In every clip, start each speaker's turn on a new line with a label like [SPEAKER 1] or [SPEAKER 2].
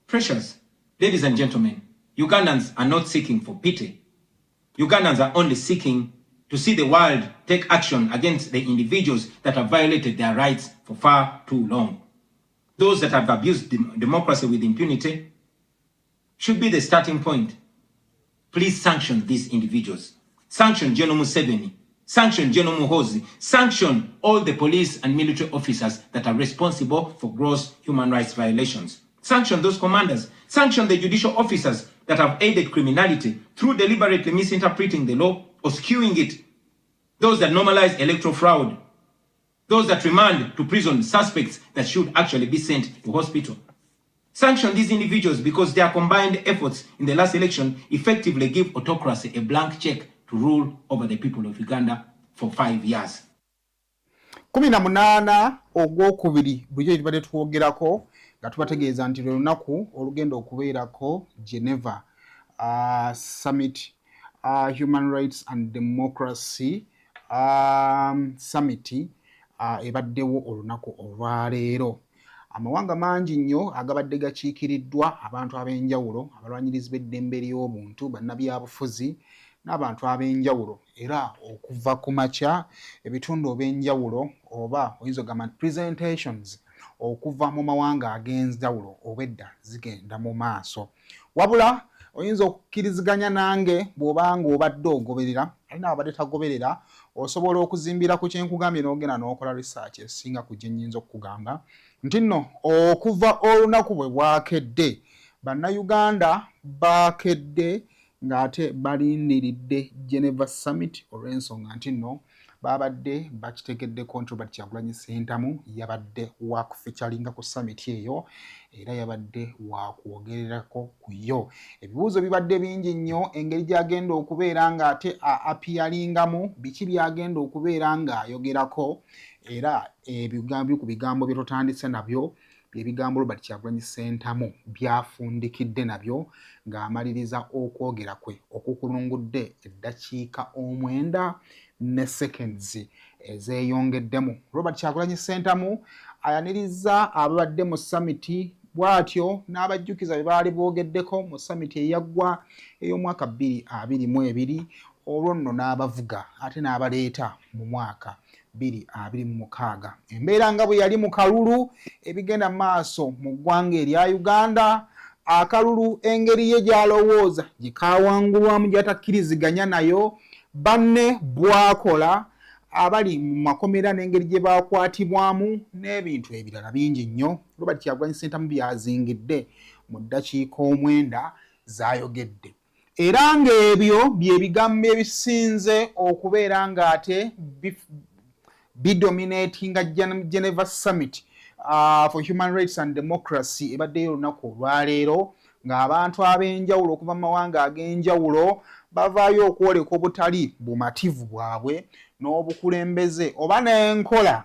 [SPEAKER 1] Precious, ladies and gentlemen, Ugandans are not seeking for pity. Ugandans are only seeking to see the world take action against the individuals that have violated their rights for far too long. Those that have abused democracy with impunity should be the starting point. Please sanction these individuals. Sanction General Museveni. Sanction General Muhoozi. Sanction all the police and military officers that are responsible for gross human rights violations. Sanction those commanders. Sanction the judicial officers that have aided criminality through deliberately misinterpreting the law or skewing it. Those that normalize electoral fraud. Those that remand to prison suspects that should actually be sent to hospital. Sanction these individuals because their combined efforts in the last election effectively give autocracy a blank check to rule over the people of Uganda for 5 years.
[SPEAKER 2] 18 ogwokubiri bulijjo tubadde twogerako nga tubategeeza nti lunaku olugenda okubeerako Geneva Summit Human Rights and Democracy Summit ebaddewo olunaku olwaleero. Amawanga mangi nnyo agabadde gakiikiriddwa abantu ab'enjawulo abalwanyirizi b'eddembe ly'obuntu bannabyabufuzi n'abantu ab'enjawulo era okuva ku makya ebitundu ob'enjawulo oba oyinza ogamba presentations okuva mu mawanga ag'enjawulo obwedda zigenda mu maaso. Wabula oyinza okukkiriziganya nange bw'obanga obadde ogoberera ali n'abadde tagoberera osobola okuzimbira ku kyenkugambye n'ogenda n'okola research esinga ku gye nnyinza okukugamba nti nno okuva olunaku bwe bwakedde bannayuganda bakedde ng'ate balindiridde Geneva Summit olw'ensonga nti nno babadde bakitekedde Robert Kyagulanyi Ssentamu yabadde wa kufeaturinga ku summit eyo era yabadde wa kwogererako ku yo. Ebibuuzo bibadde bingi nnyo engeri gy'agenda okubeera ng'ate apiyaringamu biki by'agenda okubeera ng'ayogerako era ebigambo ku bigambo bye tutandise nabyo ebigambo Robert Kyagulanyi Ssentamu byafundikidde nabyo ng'amaliriza okwogera kwe okukulungudde eddakiika 9 ne seconds ezeeyongeddemu. Robert Kyagulanyi Ssentamu ayaniriza ababadde mu summit bw'atyo n'abajjukiza bye baali boogeddeko mu summit eyaggwa ey'omwaka 2022 olwo nno n'abavuga ate n'abaleeta mu mwaka 2026. Embeera nga bwe yali mu kalulu ebigenda maaso mu ggwanga erya Uganda, akalulu engeri ye gy'alowooza gye kaawangulwamu gy'atakkiriziganya nayo, banne bwakola abali mu makomera n'engeri gye baakwatibwamu n'ebintu ebirala bingi nnyo Robert Kyagulanyi Ssentamu byazingidde mu ddakiika 9 z'ayogedde. Era ng'ebyo bye bigambo ebisinze okubeera ng'ate bidominatinga Geneva Summit for Human Rights and Democracy ebaddeyo olunaku olwaleero ng'abantu ab'enjawulo okuva mu mawanga ag'enjawulo bavaayo okwoleka obutali bumativu bwabwe n'obukulembeze oba n'enkola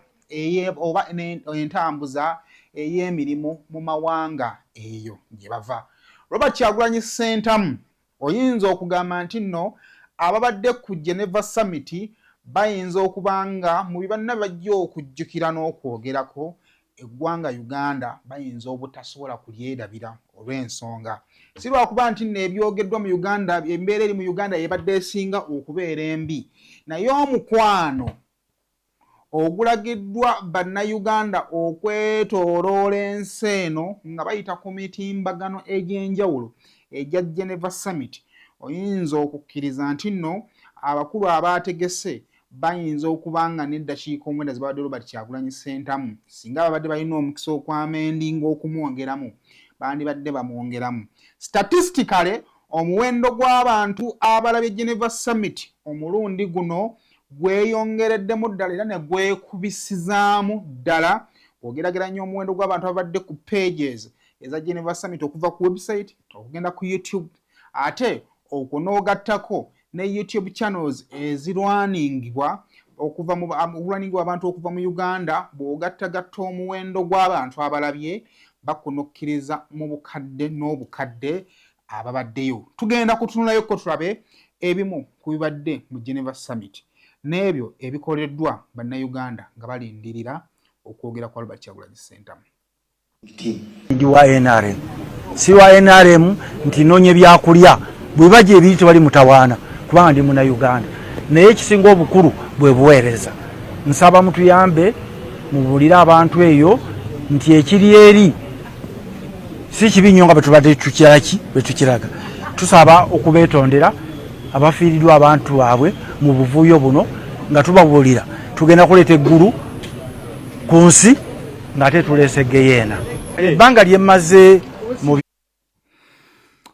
[SPEAKER 2] oba entambuza ey'emirimu mu mawanga eyo gye bava. Robert Kyagulanyi Ssentamu oyinza okugamba nti nno ababadde ku Geneva Summit bayinza okuba nga mu bibanna bajja okujjukira n'okwogerako eggwanga Uganda bayinza obutasobola kulyerabira olw'ensonga si lwakuba nti nno ebyogeddwa mu Uganda embeera eri mu Uganda yebadde esinga okubeera embi naye omukwano ogulagiddwa bannayuganda okwetooloola ensi eno nga bayita ku mitimbagano egy'enjawulo ejja Geneva Summit oyinza okukkiriza nti nno abakulu abaategese bayinza okuba nga n'eddakiika 9 zibadde Robert Kyagulanyi Ssentamu singa babadde balina omukisa okw'amendinga okumwongeramu bandibadde bamwongeramu. Statistically omuwendo gw'abantu abalabye Geneva Summit omulundi guno gweyongereddemu ddala era ne gwekubisizaamu ddala bw'ogerageranya omuwendo gw'abantu abadde ku pages eza Geneva Summit okuva ku website okugenda ku YouTube ate okunoogattako ne YouTube channels ezirwaningibwa okuva mu bulwaningibwa abantu okuva mu Uganda bw'ogattagatta omuwendo gw'abantu abalabye bakunokkiriza mu bukadde n'obukadde ababaddeyo. Tugenda kutunulayo ko tulabe ebimu ku bibadde mu Geneva Summit n'ebyo ebikoleddwa bannayuganda nga balindirira okwogera kwa Robert Kyagulanyi Ssentamu.
[SPEAKER 3] Wa NRM si wa NRM nti nonye byakulya bwe baje ebiri tebali mutawaana kubanga ndi muna Uganda naye ekisinga obukulu bwe buweereza nsaba mutuyambe mubulira abantu eyo nti ekiri eri si kibi nnyo nga betubadde tukiraga tusaba okubeetondera abafiiriddwa abantu baabwe mu buvuyo buno nga tubabulira tugenda kuleeta eggulu ku nsi ng'ate tuleese geyeena ebbanga lyemmaze mu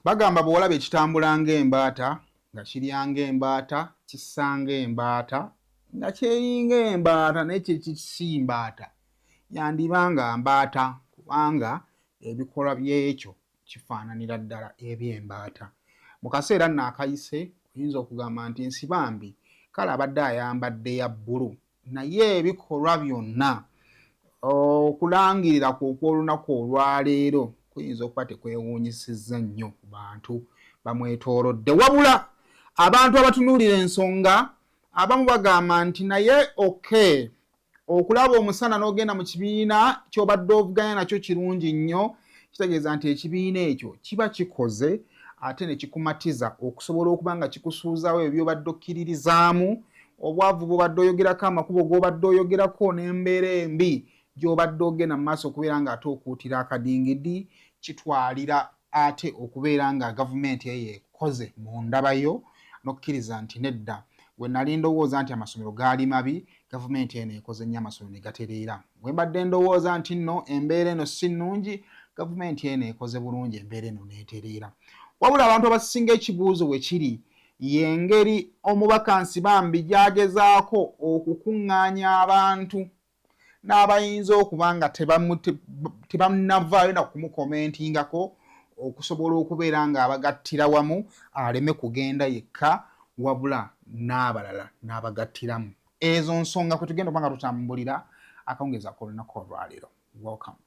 [SPEAKER 2] bagamba bw'olaba ekitambula ng'embaata nga kirya ng'embaata kissa ng'embaata nga kyeringa embaata naye kyekisi mbaata yandibanga mbaata kubanga ebikolwa byekyo kifaananira ddala eby'embaata mu kaseera nno akayise oyinza okugamba nti nsibambi kale abadde ayambadde ya bbulu naye ebikolwa byonna okulangirira ku okw'olunaku olwaleero kuyinza okuba tekwewuunyisizza nnyo ku bantu bamwetoolodde wabula abantu abatunuulira ensonga abamu bagamba nti naye okulaba omusana n'ogenda mu kibiina ky'obadde ovuganya nakyo kirungi nnyo kitegeeza nti ekibiina ekyo kiba kikoze ate ne kikumatiza okusobola okuba nga kikusuuzaawo ebyo by'obadde okkiririzaamu obwavu bw'obadde oyogerako amakubo g'obadde oyogerako n'embeera embi gy'obadde ogenda mu maaso okubeera ng'ate okuutira akadingidi kitwalira ate okubeera nga gavumenti eyo ekoze mu ndabayo n'okkiriza nti nedda bwe nali ndowooza nti amasomero gaali mabi gavumenti eno ekoze nnyo amasomero ne gatereera bwe mbadde ndowooza nti nno embeera eno si nnungi gavumenti eno ekoze bulungi embeera eno n'etereera wabula abantu abasinga ekibuuzo bwe kiri y'engeri omubaka Nsibambi gy'agezaako okukuŋŋaanya abantu n'abayinza okuba nga tebannavaayo na kumukomentingako okusobola okubeera ng'abagattira wamu aleme kugenda yekka wabula n'abalala n'abagattiramu ezo nsonga kwe tugenda okuba nga tutambulira akawungeezi ak'olunaku olwaleero. Welcome.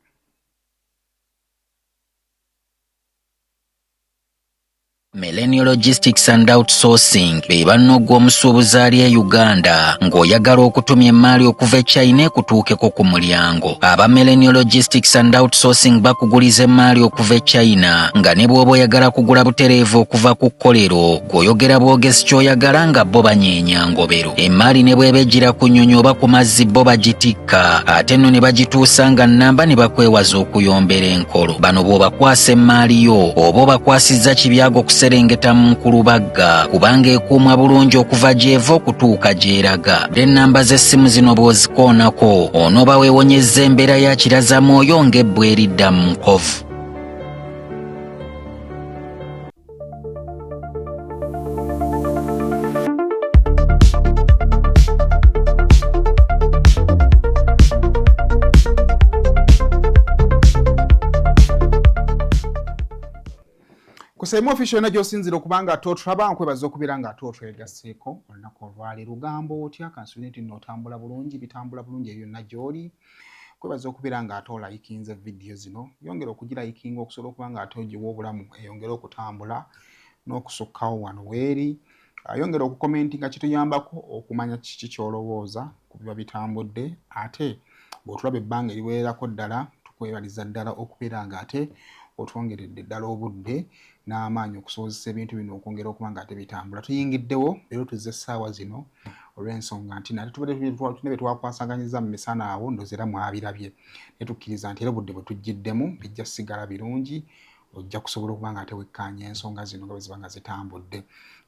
[SPEAKER 4] Millennial Logistics and Outsourcing be bannoggwa omusuubuzi ali e Uganda ng'oyagala okutumya emmaali okuva e China ekutuukeko ku mulyango. Aba Millennial Logistics and Outsourcing bakuguliza emmaali okuva e China nga ne bw'oba oyagala kugula butereevu okuva ku kkolero gw'oyogera bwogezi ky'oyagala nga bo banyeenya ngobero. Emmaali ne bw'eba ejjira ku nnyonyi oba ku mazzi bo bagitikka ate nno ne bagituusa nga nnamba ne bakwewaza okuyombera enkolo. Bano bw'obakwasa emmaali yo oba obakwasizza kibyago serengeta mu Nkulubagga kubanga ekuumwa bulungi okuva gy'eva okutuuka gy'eraga. Ennamba z'essimu zino bw'ozikoonako onooba weewonyezza embeera ya kirazamwoyo ng'ebbwa eridda mu nkovu.
[SPEAKER 2] Kusema official na josinzira okubanga atotulaba nkwebaza okubeera nga atotwegasseeko olunaku olwaleero lugambo otya kansubira nti n'otambula bulungi bitambula bulungi byonna gy'oli kwebaza okubeera nga ate olayikinze vidiyo zino yongera okugirayikinga okusobola okuba nga ate ogiwa obulamu eyongera okutambula n'okusukkawo wano weeri yongera okukomentinga kituyambako okumanya kiki ky'olowooza ku biba bitambudde ate bw'otulaba ebbanga eriweerako ddala tukwebaliza ddala okubeera nga ate otwongeredde ddala obudde n'amaanyi okusobozesa ebintu bino okwongera okuba nga ate bitambula. Tuyingiddewo leero tuzze essaawa zino olw'ensonga nti nate tubadde be twakwasaganyiza mu misana awo ndozi era mwabirabye naye tukkiriza nti era obudde bwe tujjiddemu bijja sigala birungi ojja kusobola okuba nga ate wekkaanya ensonga zino nga bwe ziba nga zitambudde.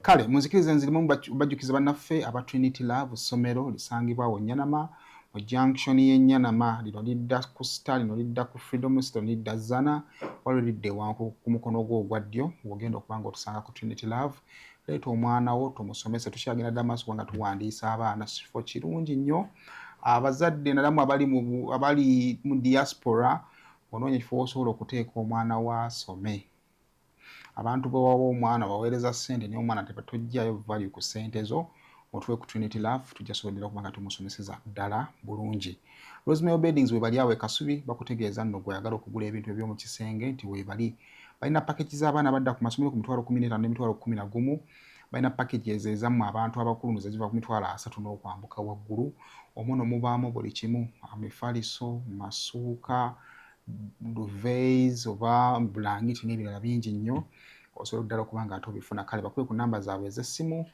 [SPEAKER 2] Kale munzikirize nzirimu bajjukiza bannaffe aba Trinity Love ssomero lisangibwa awo Nyanama mu junction y'Enyanama lino lidda ku Star lino lidda ku Freedom Star lidda Zana waliwo lidde wanku ku mukono gwo ogwa ddyo ng'ogenda okuba nga otusanga ku Trinity Love leeta omwana wo tumusomese tukyagenda dda maaso kubanga tuwandiisa abaana kifo kirungi nnyo abazadde nalamu abali mu diaspora onoonya ekifo osobola okuteeka omwana wasome abantu bwe wawa omwana baweereza ssente naye omwana tebatojjayo value ku ssente zo otuwe ku Trinity Love tujja sobola okuba nga tumusomeseza ddala bulungi. Rosemary Beddings webali awo e Kasubi bakutegeeza nno gw'oyagala okugula ebintu eby'omu kisenge nti webali balina package z'abaana badda ku masomero ku mitwalo 15 n'emitwalo 11 balina package ezammwe abantu abakulu ze ziva ku mitwalo 30 n'okwambuka waggulu omwono mubaamu buli kimu amifaliso masuuka duvets oba blanketi n'ebirala bingi nnyo osobola ddala okuba nga ate obifuna. Kale bakube ku namba zaabwe ez'essimu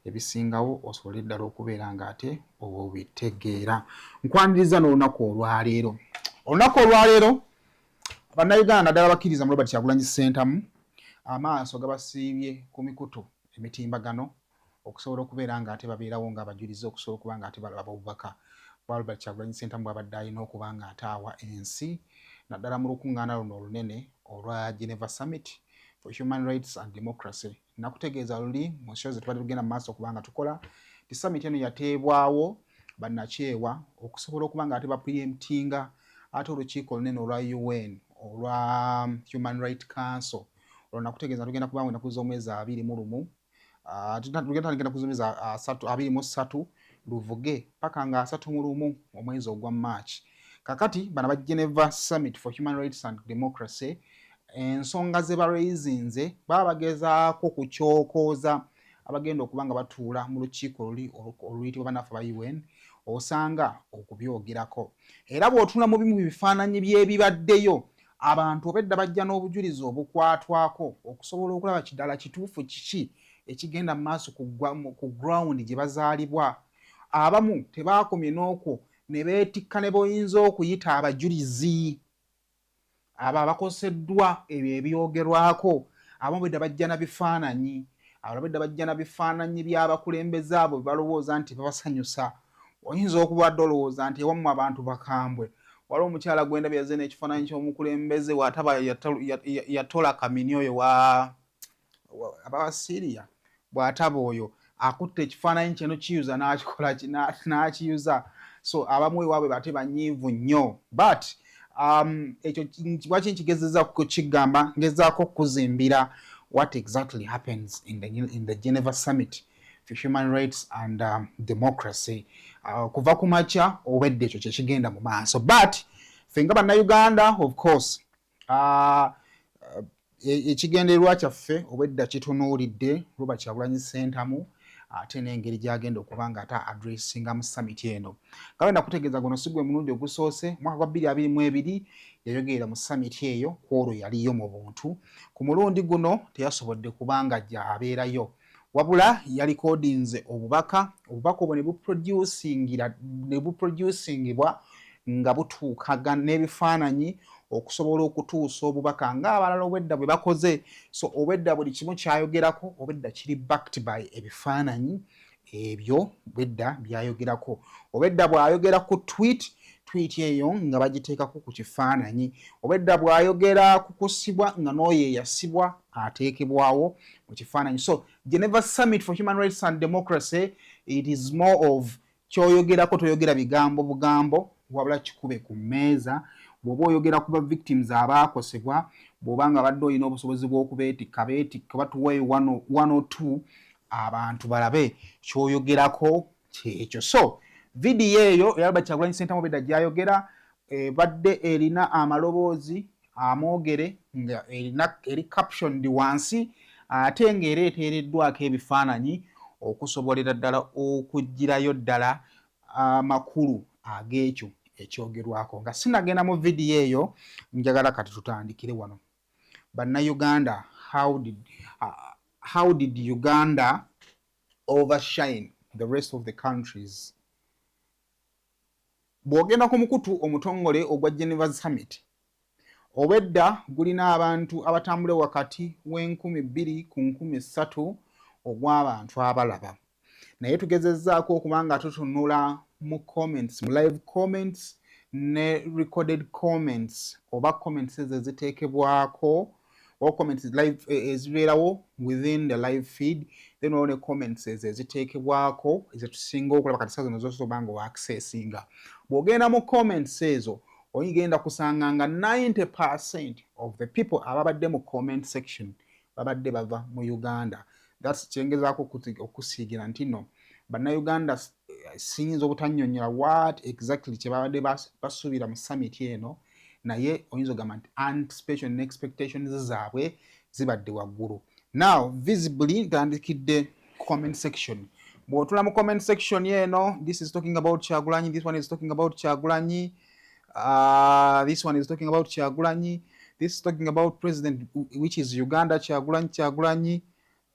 [SPEAKER 2] ebisingawo osobole ddala okubeera nga ate obitegeera. Nkwaniriza n'olunaku olwaleero. Olunaku olwaleero bannayuganda ddala bakkiriza mu Robert Kyagulanyi Ssentamu amaaso gabasiibye ku mikutu emitimbagano okusobola okubeera nga ate babeerawo ng'abajulizi okusobola okuba nga ate balaba obubaka bwa Robert Kyagulanyi Ssentamu bw'abadde alina okuba nga ataawa ensi naddala mu lukuŋŋaana luno olunene olwa Geneva Summit for Human Rights and Democracy. Nakutegeeza luli mu show ze tubadde tugenda mu maaso okuba nga tukola ti summit eno yateebwawo bannakyewa okusobola okuba nga ate bapreemptinga ate olukiiko olunene olwa UN olwa Human Rights Council. Olwo nakutegeeza tugenda kuba nga nakuza omwezi 21 tugenda kuzomeza 23 luvuge paka nga 31 omwezi ogwa March. Kakati bana ba Geneva Summit for Human Rights and Democracy ensonga ze baraisinze babagezaako kukyokooza abagenda okuba nga batuula mu lukiiko oluyitibwa bannaffe ba UN osanga okubyogerako. Era bw'otuula mu bimu bifaananyi by'ebibaddeyo abantu obedda bajja n'obujulizi obukwatwako okusobola okulaba kiddala kituufu kiki ekigenda mu maaso ku ground gye bazaalibwa. Abamu tebaakomye n'okwo ne beetikka ne boyinza okuyita abajulizi abo abakoseddwa ebyo ebyogerwako. Abamu bedda bajja na bifaananyi, abalala bedda bajja na bifaananyi by'abakulembeze abo balowooza nti babasanyusa. Oyinza okuba dde olowooza nti ewamu abantu bakambwe. Waliwo omukyala gwendabye yazze n'ekifaananyi ky'omukulembeze waataba yatola kamini oyo abawasiriya bw'ataba oyo akutte ekifaananyi kino kiyuza n'akikola n'akiyuza. So abamu ewaabwe bate banyiivu nnyo but ekyo lwaki nkigezezza kukigamba ngezaako okuzimbira what exactly happens in the Geneva Summit for Human Rights and Democracy. Kuva ku makya obedde ekyo kyekigenda mu maaso but ffe nga bannayuganda of course ekigendererwa kyaffe obwedda kitunuulidde Robert Kyagulanyi Ssentamu ate n'engeri gy'agenda okuba nga ate addressinga mu summit eno. Kale nakutegeeza guno si gwe mulundi ogusoose. Mwaka gwa 2022 yayogerera mu summit eyo kwolwo yaliyo mu buntu. Ku mulundi guno teyasobodde kubanga ajja abeerayo wabula yalikodinze obubaka obwo ne buproducingibwa nga butuukaga n'ebifaananyi okusobola okutuusa obubaka ng'abalala obwedda bwe bakoze. So obwedda buli kimu kyayogerako obwedda kiri backed by ebifaananyi ebyo bwedda byayogerako. Obwedda bw'ayogera ku tweet eyo nga bagiteekako ku kifaananyi. Obwedda bw'ayogera ku kusibwa nga n'oyo eyasibwa ateekebwawo mu kifaananyi. So Geneva Summit for Human Rights and Democracy, it is more of kyoyogerako toyogera bigambo bugambo wabula kikube ku mmeeza. Bw'oba oyogera ku ba victims abaakosebwa bw'oba nga badde olina obusobozi bw'okubeetikka batuweeyo 1 or 2 abantu balabe kyoyogerako kyekyo. So vidiyo eyo eya Robert Kyagulanyi Ssentamu bedda gyayogera badde erina amaloboozi amwogere nga eri captioned wansi ate ng'era eteereddwako ebifaananyi okusobolera ddala okugirayo ddala amakulu ag'ekyo ekyogerwako. Nga sinagenda mu vidiyo eyo njagala kati tutandikire wano. Bannayuganda, how did Uganda overshine the rest of the countries? Bw'ogenda ku mukutu omutongole ogwa Geneva Summit obwedda gulina abantu abatambula wakati w'2,000 ku 3,000 ogw'abantu abalaba. Naye tugezezzaako okuba nga tutunula mu comments, mu live comments ne recorded comments oba comments eziteekebwako or comments live ezibeerawo within the live feed, then olwo ne comments eziteekebwako ezetusinga okulaba kati saa zino zosobola nga accessinga. Bw'ogenda mu comments ezo oyigenda kusanga nga 90% of the people ababadde mu comment section babadde bava mu Uganda. That's kyengezaako okusiigira nti no bannayuganda siyinza obutannyonnyola what exactly kye babadde basuubira mu summit eno, naye oyinza ogamba nti anticipation ne expectations zaabwe zibadde waggulu. Now visibly ntandikidde comment section. Bw'otula mu comment section eno, this is talking about Kyagulanyi, this one is talking about Kyagulanyi. This one is talking about Kyagulanyi. This is talking about president, which is Uganda, Kyagulanyi.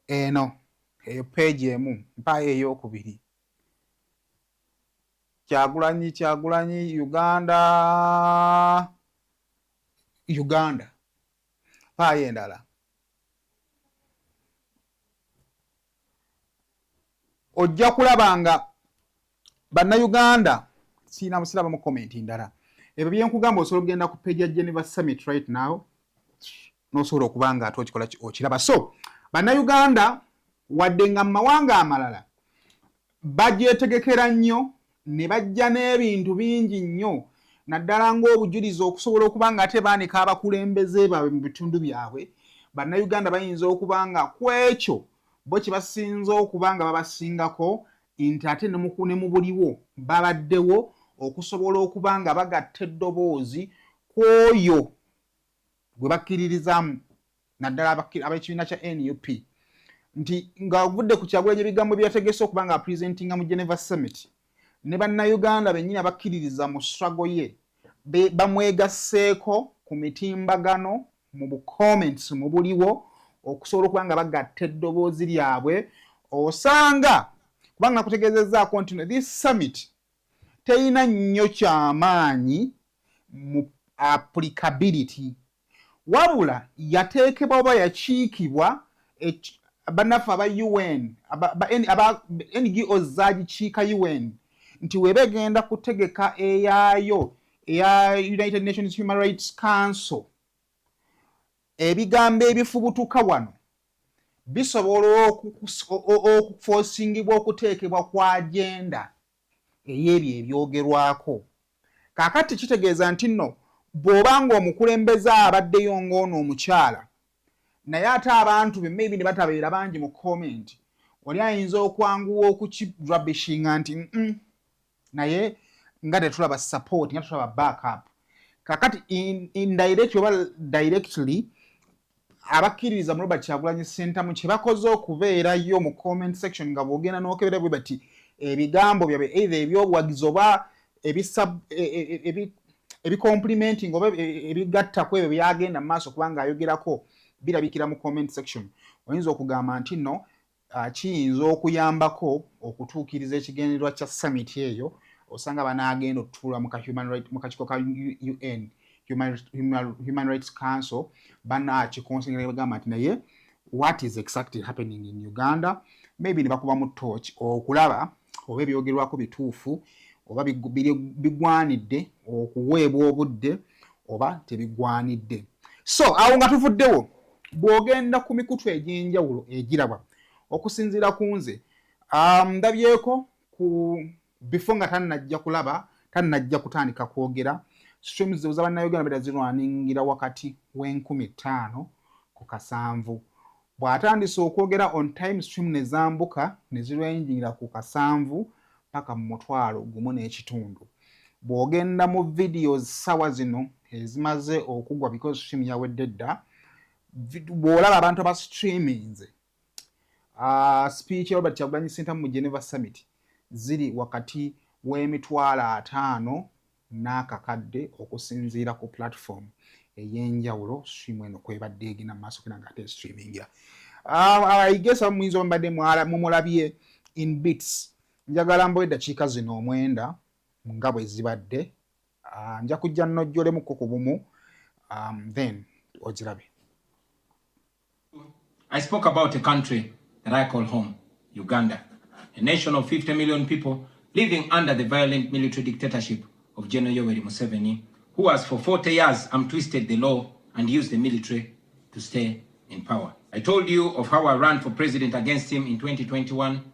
[SPEAKER 2] No, page emu, mpa eyokubiri. Kyagulanyi, Uganda. Pa endala. Ojja kulabanga bannayuganda sina musiraba mu comment ndala. Ebyo byenkugamba osobola okugenda ku page ya Geneva Summit right now. Nosobola okubanga ate okikola okiraba. So, bannayuganda wadde nga mawanga amalala bagyetegekera nnyo ne bajja n'ebintu bingi nnyo naddala ng'obujulizi okusobola okubanga ate baanika abakulembeze baabwe mu bitundu byabwe. Bannayuganda bayinza okubanga ku ekyo bo kye basinza okubanga babasingako nti ate ne mu buliwo babaddewo okusobola okubanga bagatta eddoboozi ku oyo gwe bakkiririzaamu naddala ab'ekibiina kya NUP nti ng'avudde ku Kyagulanyi ebigambo byategese okubanga apresentinga mu Geneva Summit ne bannayuganda bennyini abakkiririza mu struggle ye bamwegasseeko ku mitimbagano mu comments mu buliwo okusobola okubanga bagatta eddoboozi lyabwe osanga kubanga kutegeezezzaako nti this summit teyina nnyo kyamaanyi mu applicability wabula yateekebwa oba yakiikibwa bannaffe aba UN aba NGOs zaagikiika UN nti weba egenda kutegeka eyaayo eya United Nations Human Rights Council ebigambo ebifubutuka wano bisobola okuforsingibwa okuteekebwa kwa agenda ey'ebyo ebyogerwako. Kaakati kitegeeza nti nno bw'obanga omukulembeze abaddeyo ng'ono omukyala naye ate abantu be maybe ne batabeera bangi mu comment oli ayinza okwanguwa okukirubbishinga nti naye nga tetulaba support nga tetulaba backup. Kaakati indirectly oba directly abakkiririza mu Robert Kyagulanyi Ssentamu kye bakoze okubeerayo mu comment section nga bw'ogenda n'okebera bwe bati ebigambo byabwe either ebyobuwagizi oba ebicomplimenting oba ebigatta ku ebyo byagenda mu maaso kubanga ayogerako birabikira mu comment section. Oyinza okugamba nti nno kiyinza okuyambako okutuukiriza ekigendererwa kya summit eyo osanga banaagenda okutuula mu kakiko ka UN Human Rights Council banakikonsengera bagamba nti naye what is exactly happening in Uganda maybe ne bakuba mu torch okulaba oba ebyogerwako bituufu oba bigwanidde okuweebwa obudde oba tebigwanidde. So awo nga tuvuddewo bw'ogenda ku mikutu egy'enjawulo egiraba okusinziira ku nze ndabyeko ku before nga tannajja kutandika kwogera streams z'abannayuganda bera zirwaningira wakati w'15 ku 7 bw'atandise okwogera on time stream ne zambuka ne zirwingira ku 7 paka mu 1.5. Bw'ogenda mu videos sawa zino ezimaze okugwa because stream yawedde dda bw'olaba abantu aba streamings speech ya Robert Kyagulanyi Ssentamu mu Geneva Summit ziri wakati w'50,000 n'akakadde okusinziira ku platform ey'enjawulo stream eno kwebadde egina maaso kena nga ate streamingira. I guess muyinza mbadde mumulabye in bits. Njagala mbowe eddakiika zino 9 nga bwe zibadde nja kujja nnojjolemuko ku bumu then ogirabe.
[SPEAKER 1] I spoke about a country that I call home, Uganda, a nation of 50 million people living under the violent military dictatorship of General Museveni, who has for 40 years twisted the law and used the military to stay in power. I told you of how I ran for president against him in 2021,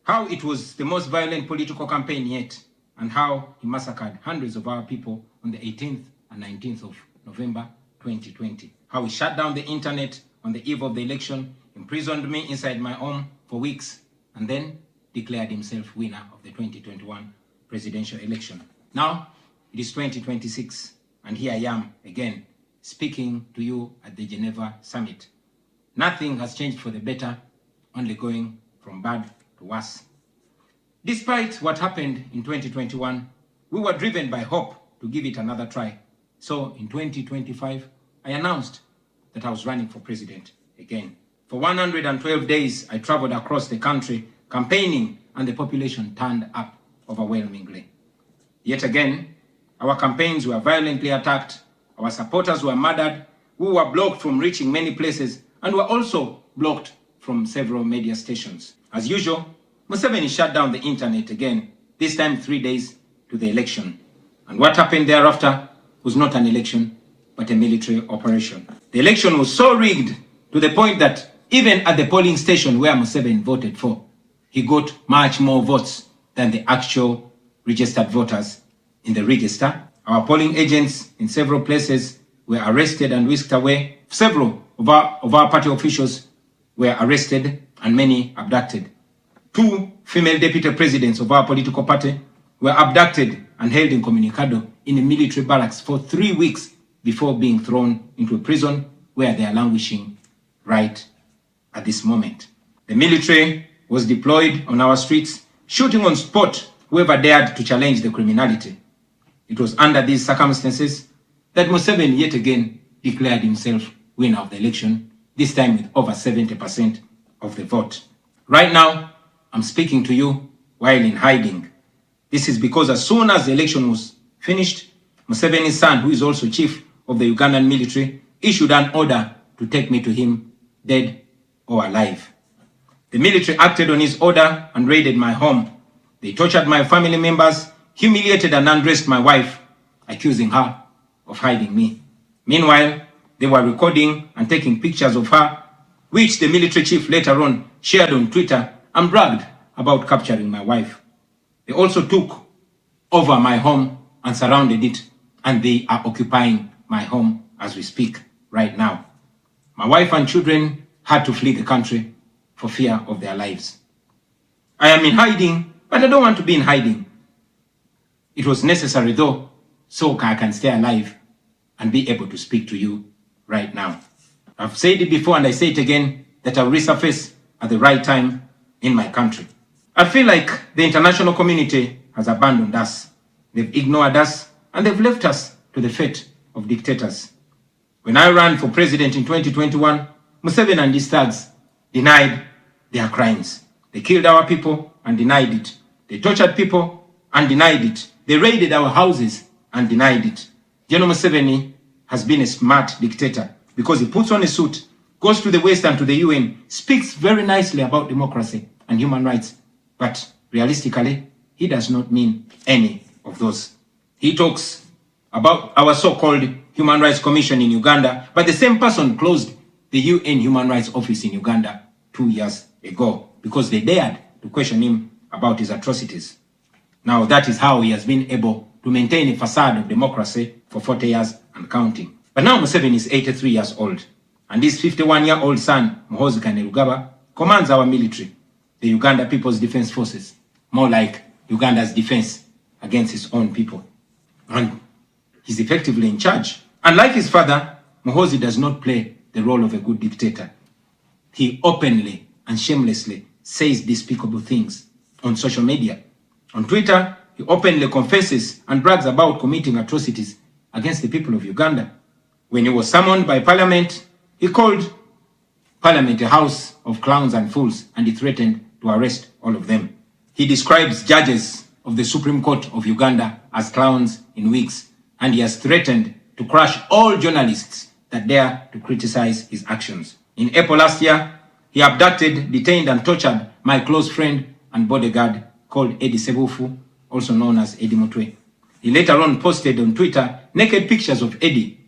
[SPEAKER 1] how it was the most violent political campaign yet, and how he massacred hundreds of our people on the 18th and 19th of November 2020. How he shut down the internet on the eve of the election, imprisoned me inside my home for weeks, and then declared himself winner of the 2021 presidential election. Now, it is 2026, and here I am again, speaking to you at the Geneva Summit. Nothing has changed for the better, only going from bad to worse. Despite what happened in 2021, we were driven by hope to give it another try. So in 2025, I announced that I was running for president again. For 112 days, I traveled across the country campaigning, and the population turned up overwhelmingly. Yet again, our campaigns were violently attacked, our supporters were murdered, we were blocked from reaching many places, and were also blocked from several media stations. As usual, Museveni shut down the internet again, this time 3 days to the election. And what happened thereafter was not an election, but a military operation. The election was so rigged to the point that even at the polling station where Museveni voted for, he got much more votes than the actual registered voters in the register. Our polling agents in several places were arrested and whisked away. Several of our party officials were arrested and many abducted. 2 female deputy presidents of our political party were abducted and held incommunicado in a military barracks for 3 weeks before being thrown into a prison where they are languishing right at this moment. The military was deployed on our streets, shooting on spot whoever dared to challenge the criminality. It was under these circumstances that Museveni yet again declared himself winner of the election, this time with over 70% of the vote. Right now, I'm speaking to you while in hiding. This is because as soon as the election was finished, Museveni's son, who is also chief of the Ugandan military, issued an order to take me to him, dead or alive. The military acted on his order and raided my home. They tortured my family members, humiliated and undressed my wife, accusing her of hiding me. Meanwhile, they were recording and taking pictures of her, which the military chief later on shared on Twitter and bragged about capturing my wife. They also took over my home and surrounded it, and they are occupying my home as we speak right now. My wife and children had to flee the country for fear of their lives. I am in hiding, but I don't want to be in hiding. It was necessary though, so I can stay alive and be able to speak to you right now. I've said it before and I say it again, that I'll resurface at the right time in my country. I feel like the international community has abandoned us. They've ignored us and they've left us to the fate of dictators. When I ran for president in 2021, Museveni and his thugs denied their crimes. They killed our people and denied it. They tortured people and denied it. They raided our houses and denied it. General Museveni has been a smart dictator because he puts on a suit, goes to the West and to the UN, speaks very nicely about democracy and human rights, but realistically, he does not mean any of those. He talks about our so-called Human Rights Commission in Uganda, but the same person closed the UN Human Rights Office in Uganda 2 years ago because they dared to question him about his atrocities. Now that is how he has been able to maintain a facade of democracy for 40 years and counting. But now Museveni is 83 years old, and his 51-year-old son, Muhoozi Kaweddemu, commands our military, the Uganda People's Defense Forces, more like Uganda's defense against his own people. And he's effectively in charge. Unlike his father, Muhoozi does not play the role of a good dictator. He openly and shamelessly says despicable things on social media. On Twitter, he openly confesses and brags about committing atrocities against the people of Uganda. When he was summoned by Parliament, he called Parliament a house of clowns and fools, and he threatened to arrest all of them. He describes judges of the Supreme Court of Uganda as clowns in wigs, and he has threatened to crush all journalists that dare to criticize his actions. In April last year, he abducted, detained, and tortured my close friend and bodyguard called Eddie Sebufu, also known as Eddie Mutwe. He later on posted on Twitter naked pictures of Eddie,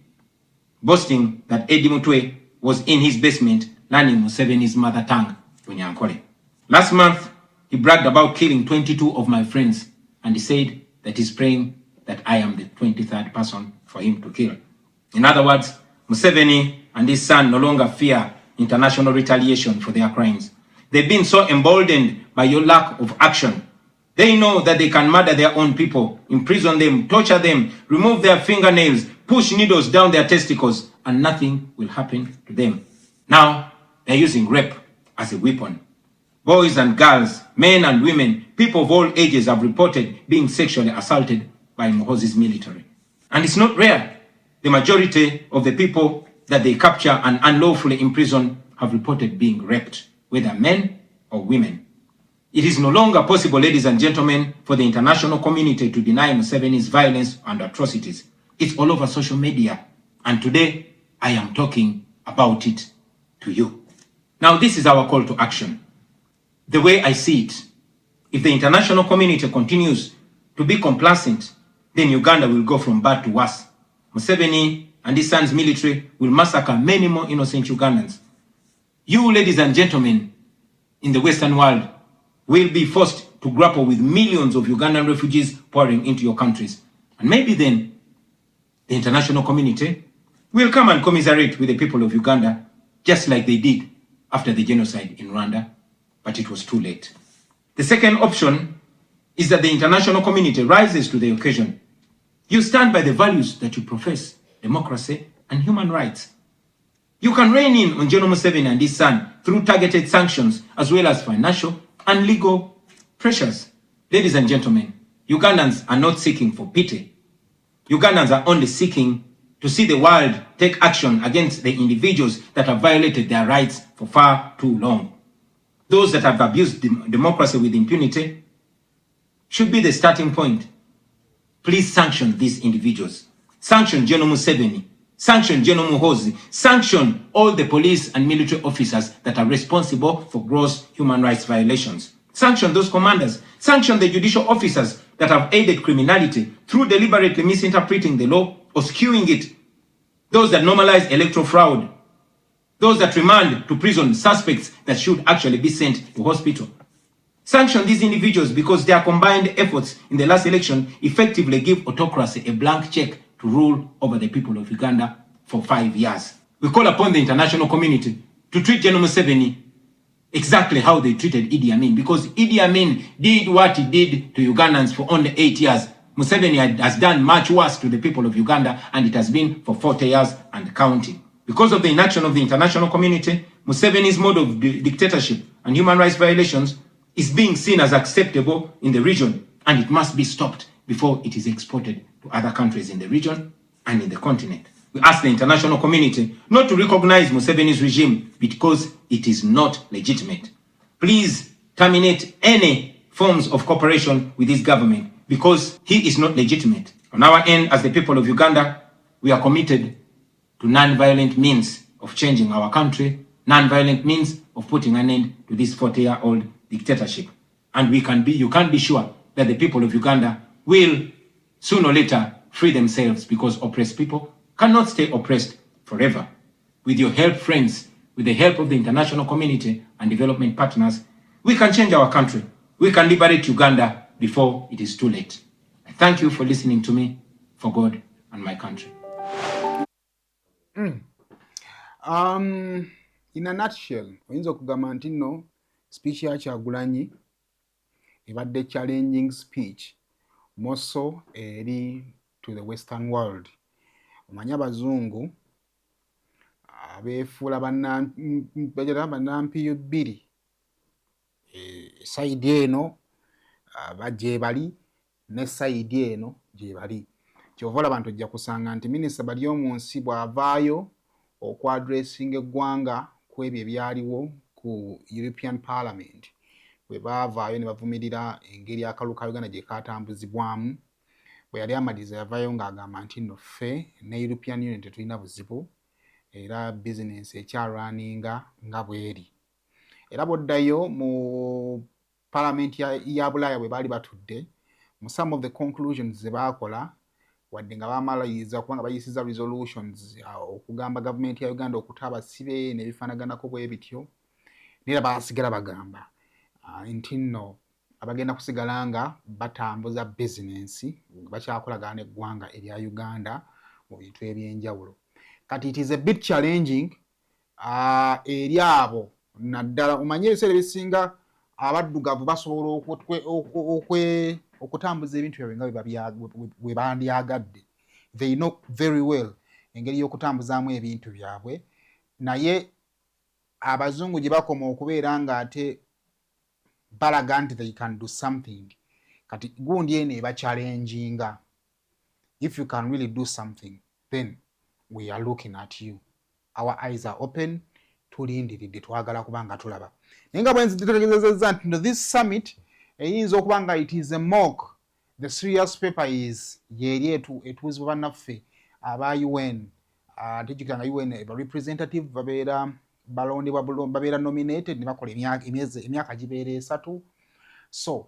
[SPEAKER 1] boasting that Eddie Mutwe was in his basement learning Museveni's mother tongue, Runyankole. Last month, he bragged about killing 22 of my friends, and he said that he's praying that I am the 23rd person for him to kill. In other words, Museveni and his son no longer fear international retaliation for their crimes. They've been so emboldened by your lack of action. They know that they can murder their own people, imprison them, torture them, remove their fingernails, push needles down their testicles, and nothing will happen to them. Now, they're using rape as a weapon. Boys and girls, men and women, people of all ages have reported being sexually assaulted by Muhoozi's military. And it's not rare. The majority of the people that they capture and unlawfully imprison have reported being raped, whether men or women. It is no longer possible, ladies and gentlemen, for the international community to deny Museveni's violence and atrocities. It's all over social media. And today, I am talking about it to you. Now, this is our call to action. The way I see it, if the international community continues to be complacent, then Uganda will go from bad to worse. Museveni and his son's military will massacre many more innocent Ugandans. You, ladies and gentlemen, in the Western world, will be forced to grapple with millions of Ugandan refugees pouring into your countries. And maybe then, the international community will come and commiserate with the people of Uganda, just like they did after the genocide in Rwanda, but it was too late. The second option is that the international community rises to the occasion. You stand by the values that you profess, democracy and human rights. You can rein in on General Museveni and his son through targeted sanctions as well as financial and legal pressures. Ladies and gentlemen, Ugandans are not seeking for pity. Ugandans are only seeking to see the world take action against the individuals that have violated their rights for far too long. Those that have abused democracy with impunity should be the starting point. Please sanction these individuals. Sanction General Museveni. Sanction General Muhoozi. Sanction all the police and military officers that are responsible for gross human rights violations. Sanction those commanders. Sanction the judicial officers that have aided criminality through deliberately misinterpreting the law or skewing it. Those that normalize electoral fraud. Those that remand to prison suspects that should actually be sent to hospital. Sanction these individuals because their combined efforts in the last election effectively give autocracy a blank check to rule over the people of Uganda for 5 years. We call upon the international community to treat General Museveni exactly how they treated Idi Amin, because Idi Amin did what he did to Ugandans for only 8 years. Museveni has done much worse to the people of Uganda, and it has been for 40 years and counting. Because of the inaction of the international community, Museveni's mode of dictatorship and human rights violations is being seen as acceptable in the region, and it must be stopped before it is exported to other countries in the region and in the continent. We ask the international community not to recognize Museveni's regime because it is not legitimate. Please terminate any forms of cooperation with this government because he is not legitimate. On our end, as the people of Uganda, we are committed to non-violent means of changing our country, non-violent means of putting an end to this 40-year-old dictatorship. And you can be sure that the people of Uganda will sooner or later free themselves, because oppressed people cannot stay oppressed forever. With your help, friends, with the help of the international community and development partners, we can change our country. We can liberate Uganda before it is too late. I thank you for listening to me, for God and my country.
[SPEAKER 2] In a nutshell, oyinza okugamba nti nno speech ya Kyagulanyi ebadde challenging speech more so eri to the Western world. Omanya abazungu abeefuula bannampiyo bbiri, sayidi eno gye bali ne sayidi eno gye bali. Kyova olaba nti ojja kusanga nti minisita bali omu nsi bw'avaayo okwadressinga eggwanga ku ebyo ebyaliwo ku European Parliament, bwe baavaayo ne bavumirira engeri akalulu ka Uganda gye kaatambuzibwamu, bwe yali amaliriza yavaayo ng'agamba nti nno ffe ne European Union tetulina buzibu era bizinensi ekyalwaninga nga bweri. Era bw'oddayo mu Parliament ya Bulaaya bwe baali batudde, mu some of the conclusions ze baakola, wadde nga baamaliriza kubanga bayisiza resolutions okugamba gavumenti ya Uganda okuta abasibe n'ebifaanaganako bwe bityo, neera baasigala bagamba nti nno abagenda kusigala nga batambuza bizinensi bakyakolagana n'eggwanga erya Uganda mu bintu ebyenjawulo. Kati it is a bit challenging eri abo naddala. Omanye ebiseera ebisinga abaddugavu basobola okutambuza ebintu byabwe nga bwe bandyagadde. They know very well engeri y'okutambuzaamu ebintu byabwe, naye abazungu gye bakoma okubeera nga ate balaga nti they can do something, kati gundi eno eba challenginga If you can really do something, then we are looking at you. Our eyes are open. Tulindiridde twagala kubanga tulaba. Nenga bwenzi tutegeezezza nti this summit eyinza okubanga it is a mock. The serious paper is yeryetu etuuzibwa bannaffe aba UN. Tejjukiranga UN representative babeera balondebwa babeera nominated ne bakola emyaka gibeera 3. So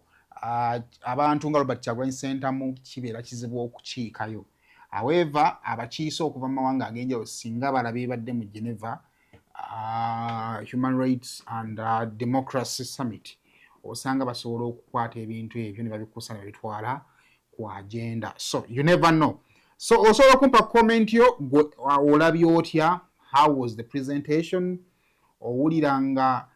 [SPEAKER 2] abantu nga Robert Kyagulanyi Ssentamu kibeera kizibu okukiikayo. However, abakiise okuva mu mawanga ag'enjawulo singa balabye badde mu Geneva Human Rights and Democracy Summit osanga basobola okukwata ebintu ebyo ne babikusa ne babitwala ku agenda. So you never know. So osobola kumpa comment yo olabye otya, how was the presentation, owuliranga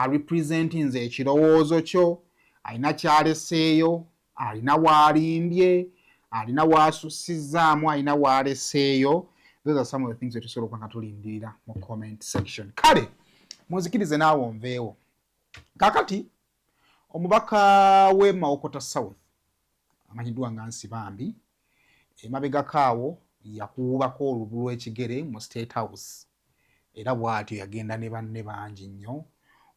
[SPEAKER 2] representing nze ekirowoozo kyo, alina kyaleseeyo, alina waalimbye, alina waasussizaamu, alina waaleseeyo. Those are some of the things that tusobola okubanga tulindirira mu comment section. Kale munzikirize naawe onveewo. Kakati omubaka w'e Mawokota South amanyiddwa nga Nsibambi emabegako awo yakuubako olubu lw'ekigere mu State House era bw'atyo yagenda ne banne bangi nnyo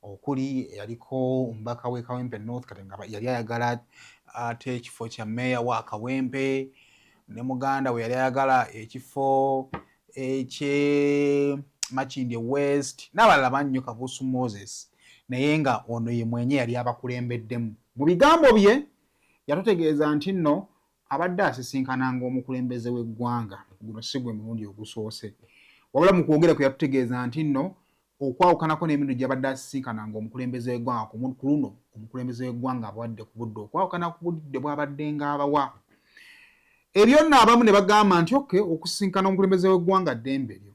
[SPEAKER 2] okuli yaliko omubaka w'e Kawempe North kati nga yali ayagala ate ekifo kya meya wa Kawempe ne muganda we yali ayagala ekifo ekye Makindye West n'abalala bannyo Kabuusu Moses naye nga ono ye mwenye yali abakulembeddemu. Mu bigambo bye yatutegeeza nti nno abadde asisinkananga omukulembeze w'eggwanga guno si gwe mulundi ogusoose wabula mu kwogera kwe yatutegeeza nti nno okwawukanako n'emirundi gy'abadde asisinkananga omukulembeze w'eggwanga ku luno omukulembeze w'eggwanga abadde ku budde okwawukana ku budde bw'abadde ng'abawa. Ebyo nno abamu ne bagamba nti oke okusinkana omukulembeze w'eggwanga ddembe lyo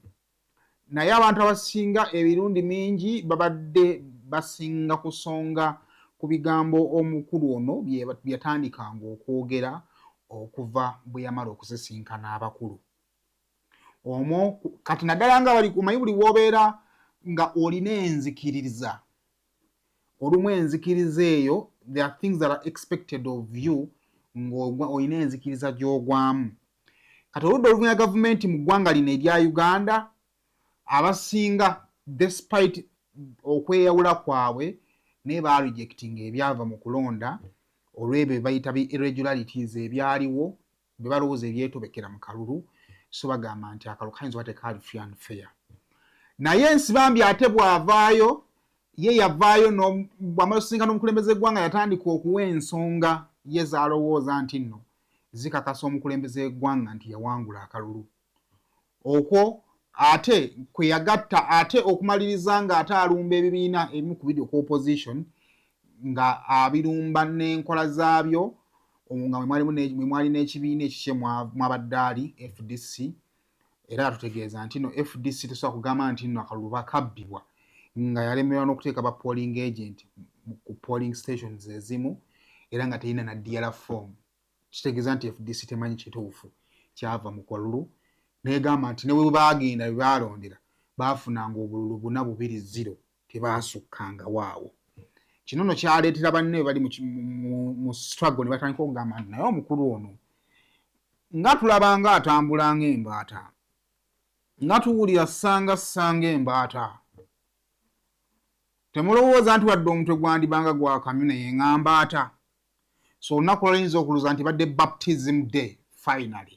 [SPEAKER 2] naye abantu abasinga ebirundi mingi babadde basinga kusonga ku bigambo omukulu ono byatandikanga okwogera okuva bwe yamala okusisinkana abakulu. Omwo kati naddala nga bali kumanyi buli w'obeera nga olina enzikiriza olumu enzikiriza eyo there are things that are expected of you ng'olina enzikiriza gy'ogwamu. Kati oludda oluvunya gavumenti mu ggwanga lino erya Uganda abasinga despite okweyawula kwabwe ne ba rejecting ebyava mu kulonda olw'ebyo bayita bi irregularities ebyaliwo bye balowooza ebyetobekera mu kalulu so bagamba nti akalulu kayinza oba tekaali free and fair. Naye Nsibambi ate bw'avaayo ye yavaayo bw'amasinkana n'omukulembeze w'eggwanga yatandika okuwa ensonga ye z'alowooza nti nno zikakasa omukulembeze w'eggwanga nti yawangula akalulu. Okwo ate kwe yagatta ate okumaliriza nga ate alumba ebibiina ebimu ku biri ku opposition nga abirumba n'enkola zaabyo nga mwe mwali n'ekibiina ekikye mwabadde ali FDC era atutegeeza nti no FDC tesobola kugamba nti no akalulu bakabbibwa nga yalemerwa n'okuteeka ba polling agent ku polling stations ezimu era nga terina na DLR form. Kitegeeza nti FDC temanyi kituufu kyava mu kalulu negamba nti ne bwe baagenda bwe baalondera baafunanga obululu 4-2-0 tebaasukkanga waawo. Kino nno kyaleetera banne bali mu struggle ne batandika okugamba nti naye omukulu ono nga tulabanga atambula ng'embaata nga tuwulira ssanga embaata temulowooza nti wadde omutwe gwandibanga gwakamyu naye nga mbaata. So olunaku lwayinza okuluza nti badde baptism day finally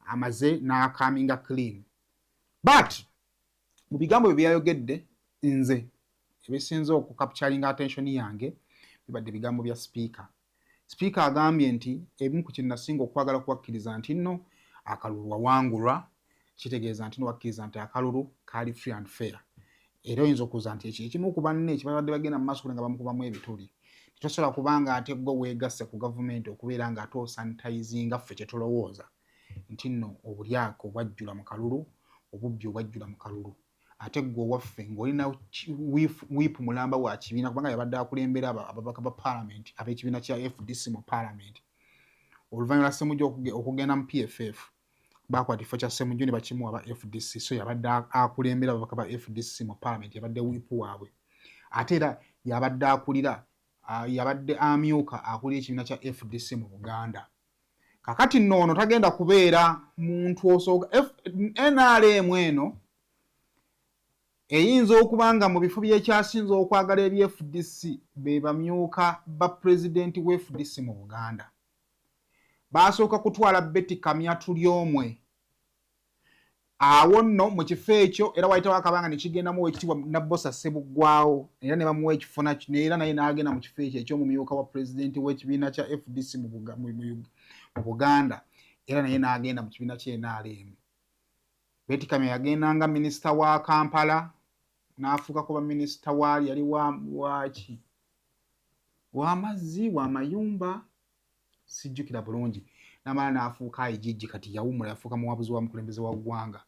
[SPEAKER 2] amaze n'akaminga clean. But mu bigambo bye byayogedde nze ebisinze okukapturinga attention yange bibadde bigambo bya speaker. Speaker agambye nti ebimu ku kye nasinga okwagala kuwakkiriza nti nno akalulu wawangulwa kitegeeza nti wakkiriza nti akalulu kaali free and fair. Era oyinza okuza nti ekimu ku banne ekibadde bagenda mu maaso nga bamukubamu ebituli tosobola kubanga ate gwe weegasse ku gavumenti okubeera nga ate osanitizinga ffe kye tulowooza nti nno obulyako bwajjula mu kalulu obubbi obwajjula mu kalulu ate gwe owaffe ng'olina wiipu mulamba wa kibiina kubanga yabadde akulembera ababaka ba parliament ab'ekibiina kya FDC mu parliament. Oluvannyuma Ssemujju okugenda mu PFF bakwata ekifo kya Ssemujju ne bakimuwa aba FDC so yabadde akulembera ababaka ba FDC mu parliament yabadde wiipu waabwe ate era yabadde akulira yabadde amyuka akulira ekibiina kya FDC mu Buganda. kakati nno tagenda kubeera muntu osooka NRM eno eyinza okubanga mu bifo byekyasinze okwagala eri FDC be bamyuka ba pulezidenti wa FDC mu Buganda. Basooka kutwala Betty Kamyatu lyomwe. Awo nno mu kifo ekyo era wayitawo akabanga ne kigendamu w'ekitibwa Nabbosa Ssebuggwawo era ne bamuwa ekifo era naye n'agenda mu kifo ekyo eky'omumyuka wa pulezidenti w'ekibiina kya FDC mu Buganda era naye n'agenda mu kibiina kya NRM. Betty Kamyatu yagendanga minisita wa Kampala n'afuuka kuba minisita waali yali waki w'amazzi w'amayumba sijjukira bulungi n'amala n'afuuka ejijji kati yawumula yafuuka muwabuzi wa mukulembeze wa ggwanga.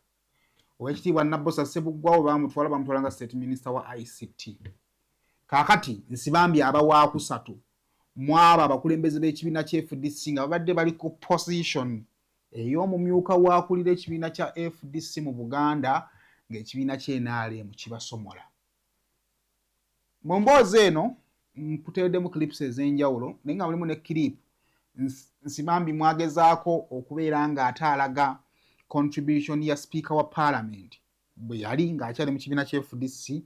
[SPEAKER 2] Oweekitiibwa Nabbosa Ssebuggwawo bamutwala nga state minister wa ICT. Kaakati nsibambye abawaakusatu mwaba abakulembeze b'ekibiina kya FDC nga babadde bali ku position ey'omumyuka waakulira ekibiina kya FDC mu Buganda ng'ekibiina kya NRM kibasomola. Mu mboozi eno nkuteereddemu clips ez'enjawulo naye nga mulimu ne clip nsibambi mwagezaako okubeera ng'ate alaga contribution ya speaker wa parliament bwe yali ng'akyali mu kibiina kya FDC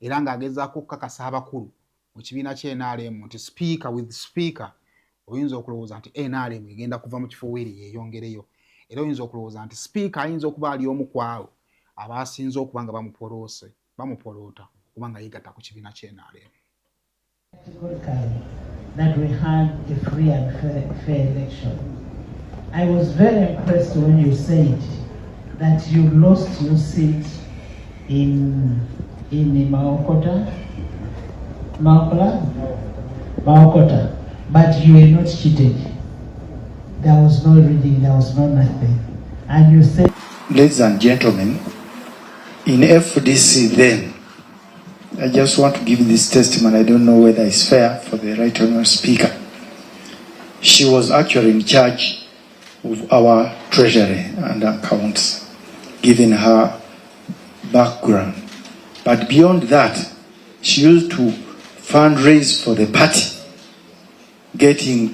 [SPEAKER 2] era ng'agezaako okukakasa abakulu mu kibiina kya NRM nti speaker with speaker oyinza okulowooza nti NRM egenda kuva mu kifo weeri yeeyongereyo era oyinza okulowooza nti speaker ayinza okuba ali omu ku abo abasinze okuba nga bamupoloota okuba nga yeegatta ku kibiina kya NRM.
[SPEAKER 5] That we had a free and fair election. I was very impressed when you said that you lost your seat in Maokota, but you were not cheated. There was no reading, there was no nothing. And you said...
[SPEAKER 6] Ladies and gentlemen, in FDC then, I just want to give this testimony. I don't know whether it's fair for the right honourable speaker. She was actually in charge of our treasury and accounts, given her background. But beyond that, she used to fundraise for the party, getting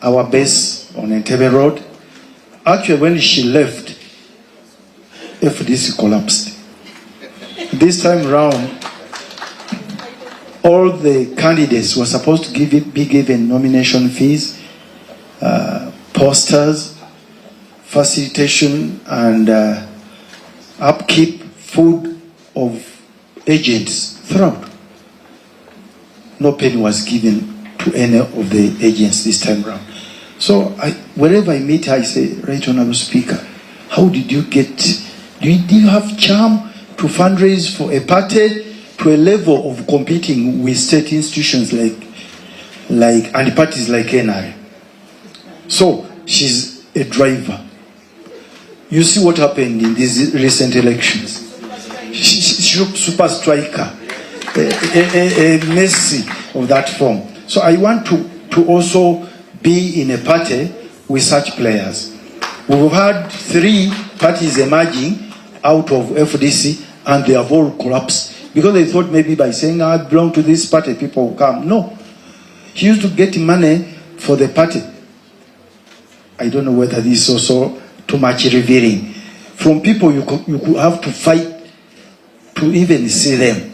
[SPEAKER 6] our base on Entebbe Road. Actually, when she left, FDC collapsed. This time round, all the candidates were supposed to be given nomination fees, posters, facilitation, and upkeep, food of agents throughout. No penny was given to any of the agents this time round. So wherever I meet her, I say, Right Honourable Speaker, how did you get, did you have charm to fundraise for a party to a level of competing with state institutions and parties like NRM? So she's a driver. You see what happened in these recent elections. She super striker, a Messi of that form. So I want to also be in a party with such players. We've had 3 parties emerging out of FDC and they have all collapsed because they thought maybe by saying I belong to this party people will come. No. He used to get money for the party. I don't know whether this is also too much revealing. From people you could have to fight to even see them.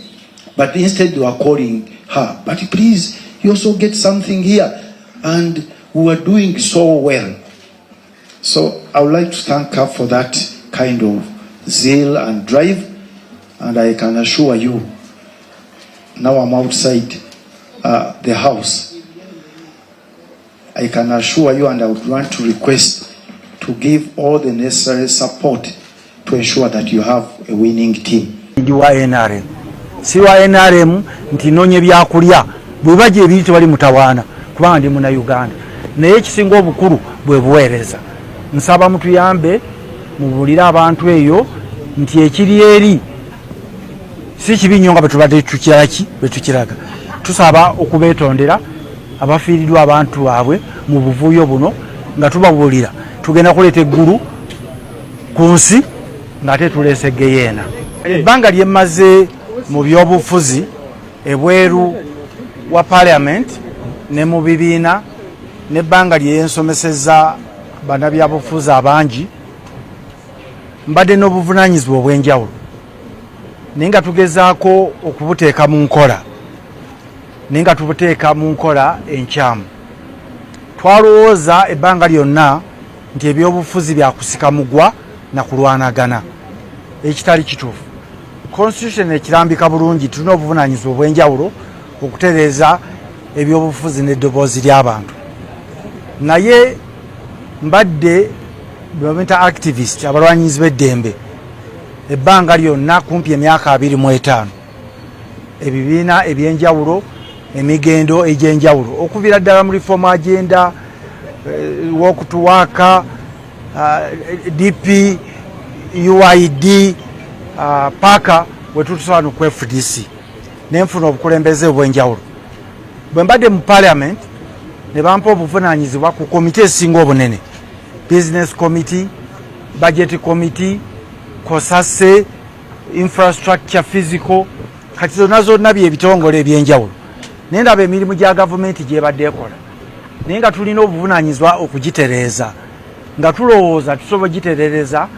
[SPEAKER 6] But instead they were calling her. But please, you also get something here. And we were doing so well. So I would like to thank her for that kind of zeal and drive. And I can assure you, now I'm outside the house. I can assure you, and I would want to request to give all the necessary support to ensure that you have a winning team.
[SPEAKER 3] NRM. Si wa NRM nti nonye byakulya bwe baje ebintu bali mutawaana kubanga ndi muna Uganda. Naye kisinga obukulu bwe buweereza. Nsaba mutuyambe mubulira abantu eyo nti ekiri eri si kibinyo nga betubadde tukiraki betukiraga. Tusaba okubeetondera abafiiridwa abantu baabwe mu buvuyo buno nga tubabulira tugenda kuleeta eggulu ku nsi ng'ate tuleese geyeena. Ebbanga lyemaze mu byobufuzi ebweru wa parliament ne mu bibiina n'ebbanga lyensomeseza bannabyabufuzi abangi mbadde n'obuvunanyizibwa obw'enjawulo naye nga tugezaako okubuteeka mu nkola naye nga tubuteeka mu nkola enkyamu. Twalowooza ebbanga lyonna nti ebyobufuzi byakusika mugwa na kulwanagana, ekitali kituufu. Constitution ekirambika bulungi tulina obuvunanyizibwa obw'enjawulo okutereeza ebyobufuzi n'eddoboozi ly'abantu. Naye mbadde bameta activist abalwanyizi b'eddembe ebbanga lyonna kumpi emyaka 25, ebibiina ebyenjawulo, emigendo egy'enjawulo okuviira ddala mu reform agenda, walk to work, DP, UID, paka wetutusana ku FDC nenfuna obukulembeze obw'enjawulo. Bwe mbadde mu parliament ne bampa obuvunanyizibwa ku komite esinga obunene, business committee, budget committee, COSASE, infrastructure, physical, kati zonna by'ebitongole ebyenjawulo. Naye ndaba emirimu gya gavumenti gyebadde ekola naye nga tulina obuvunanyizibwa okugitereeza nga tulowooza tusobola gitereereza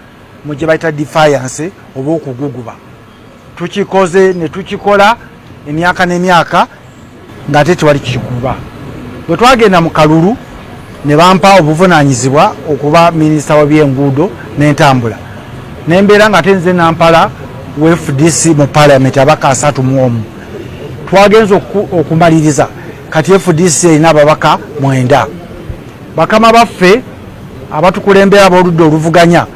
[SPEAKER 3] mu gye bayita defiance oba okuguguba. Tukikoze ne tukikola emyaka n'emyaka nga ate tewali kikuba. Bwe twagenda mu kalulu ne bampa obuvunanyizibwa okuba minisita w'ebyenguudo n'entambula, nembeera nga tenze nampala we FDC mu parliament abaka 31. Twagenza okumaliriza kati FDC erina ababaka 9. Bakama baffe abatukulembera ab'oludda oluvuganya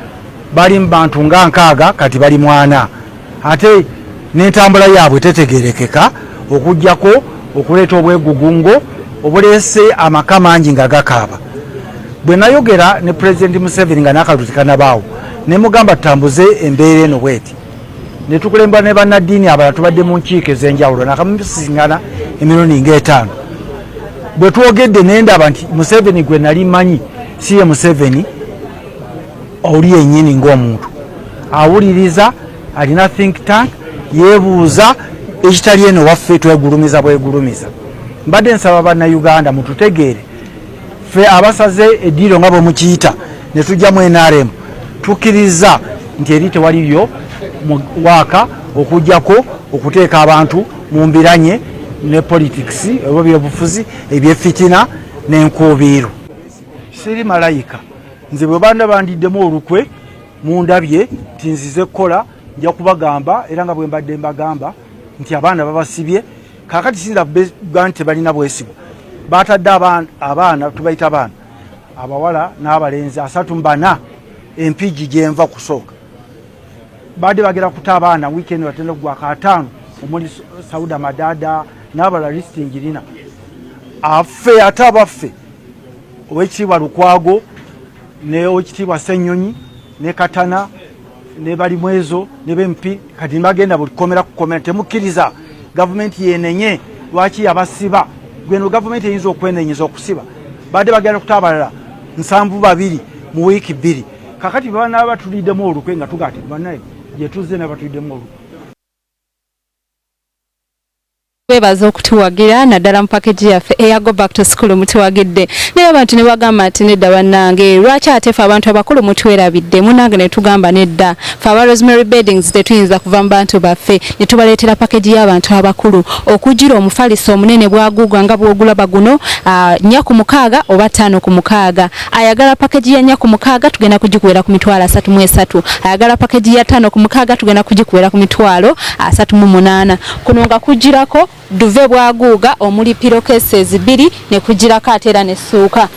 [SPEAKER 3] bali mu bantu nga 6 kati bali 4, ate n'entambula yaabwe tetegerekeka okujjako okuleeta obwegugungo obuleese amaka mangi nga gakaaba. Bwe nayogera ne President Museveni nga n'akalulu kanabaawo ne mugamba tutambuze embeera eno bweti, ne tukulembwa ne bannaddiini abalala tubadde mu nkiiko ez'enjawulo nakamusingana emirundi nga 5. Bwe twogedde ne ndaba nti Museveni gwe nali manyi si ye Museveni oli yennyini ng'omuntu awuliriza, alina think tank, yeebuuza ekitali eno waffe twegulumiza bwegulumiza. Mbadde nsaba bannayuganda mututegeere ffe abasaze eddiiro nga bwe mukiyita ne tujjamu NRM tukkiriza nti eri tewali lyo waaka okujjako okuteeka abantu mu mbiranye ne politics oba byobufuzi ebyefitina n'enkuubiiro. Siri malayika, nze bwe banda bandiddemu olukwe mundabye nti nzize kukola nja kubagamba era nga bwe mbadde mbagamba nti abaana babasibye kakati sinda buganda tebalina bwesigwa. Batadde abaana tubayita abaana abawala n'abalenzi 34 empigi gyenva kusooka. Badde bagera kuta abaana weekend batenda kugwa ka 5 omuli Sauda Madada n'abala listing lina affe ate abaffe owekitiibwa Lukwago ne owekitiibwa Ssenyonyi ne Katana ne bali mwezo ne bempi kati bagenda bulikomera kukomera temukkiriza gavumenti yenenye lwaki abasiba gweno gavumenti eyinza okwenenyeza okusiba. Badde bagenda kuta abalala 72 mu wiiki 2 kakati bana batuliddemu olukwe nga tugati banaye gye tuzze n'abatuliddemu olukwe.
[SPEAKER 7] Bebaza okutuwagira naddala mu package yaffe eya Go Back to School mutuwagidde naye abantu ne bagamba nti nedda bannange lwaki ate ffe abantu abakulu mutwerabidde munange ne tugamba nedda ffe aba Rosemary Beddings tetuyinza kuva mu bantu baffe ne tubaleetera package y'abantu abakulu okugira omufaliso omunene bwagugwa nga bwogulaba guno 4 ku 6 oba 5 ku 6. Ayagala package ya 4 ku 6 tugenda kugikuwera ku mitwalo 33. Ayagala package ya 5 ku 6 tugenda kugikuwera ku mitwalo 38. Kuno nga kugirako duve bwaguuga omuli pillowcases 2 ne kugirako atera ne suuka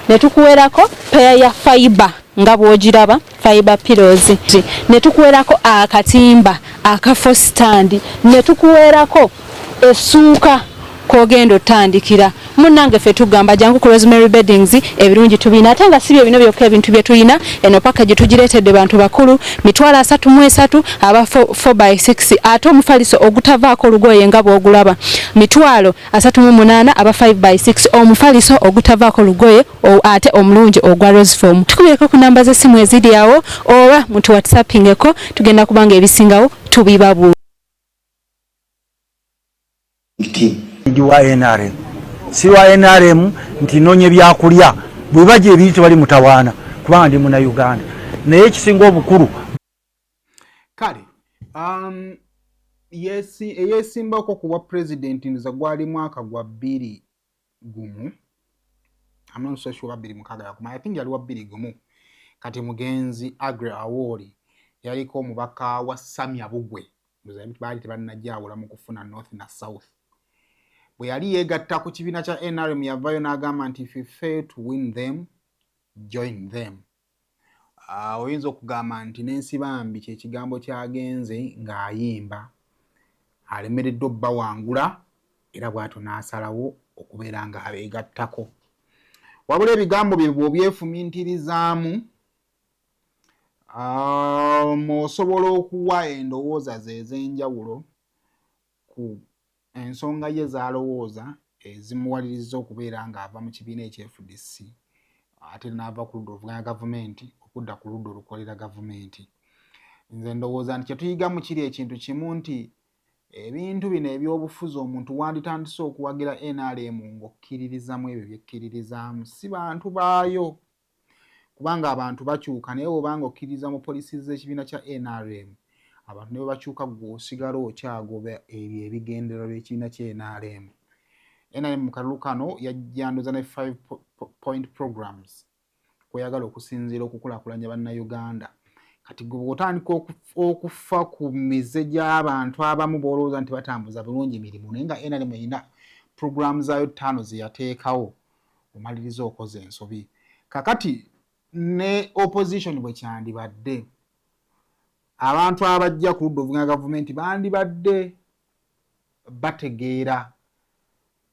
[SPEAKER 7] ne tukuwerako pair ya fiber nga bwogiraba fiber pillows ne tukuwerako akatimba akafo stand ne tukuwerako esuuka kogendo tandikira munange fe tugamba jangu ku Rosemary Beddings ebirungi tubina ate nga sibyo bino byokka ebintu bye tulina eno package tugireetedde bantu bakulu mitwalo 33 aba 4x6 ate omufaliso ogutavaako lugoye nga bwogulaba mitwalo 38 aba 5x6 omufaliso ogutavaako lugoye ate omulungi ogwa rose form. Tukubireko ku namba z'essimu eziri awo oba mutu whatsappingeko tugenda kubanga ebisingawo tubibabu.
[SPEAKER 3] Wa NRM si wa NRM nti nonye byakulya bwe baje ebiri tebali mutawaana kubanga ndi muna Uganda. Naye ekisinga obukulu
[SPEAKER 2] kale eyesimbako kuwa president nza gwali mwaka gwa 2 gumu. I'm not so sure 2 mukaga yakuma. I think yali wa 2 gumu. Kati mugenzi Agre Awori yaliko omubaka wa Samia Bugwe. Muzayimiti bali tebanajjawula mu kufuna North na South. Bwe yali yegatta ku kibiina kya NRM yavayo n'agamba nti if you fail to win them, join them. Oyinza okugamba nti n'ensi bambi kye kigambo kyagenze ng'ayimba alemereddwa obba wangula era bw'atyo n'asalawo okubeera nga abeegattako. Wabula ebigambo bye bw'obyefumiintirizaamu osobola okuwa endowooza ze ez'enjawulo ku ensonga ye z'alowooza ezimuwaliriza okubeera ng'ava mu kibiina ekya-FDC ate n'ava ku ludda oluvuganya gavumenti okudda ku ludda olukolera gavumenti. Nze ndowooza nti kyetuyigamu kiri ekintu kimu nti ebintu bino ebyobufuzi omuntu wanditandise okuwagira NRM ng'okkiririzamu ebyo byekkiririzaamu si bantu baayo kubanga abantu bakyuka naye obanga okkiririza mu poliisi z'ekibiina kya NRM abantu ne bwe bakyuka gw'osigala okyagoba ebyo ebigendererwa by'ekibiina kya NRM. NRM mu kalulu kano yajjanduza ne 5-point programs kweyagala okusinziira okukulaakulanya bannayuganda. Kati gwe bw'otandika okufa ku mize gy'abantu abamu b'olowooza nti batambuza bulungi emirimu naye nga NRM erina programs zaayo 5 ze yateekawo omaliriza okoze ensobi. Kakati ne opposition bwe kyandibadde abantu abajja ku ludda oluvuganya gavumenti bandibadde bategeera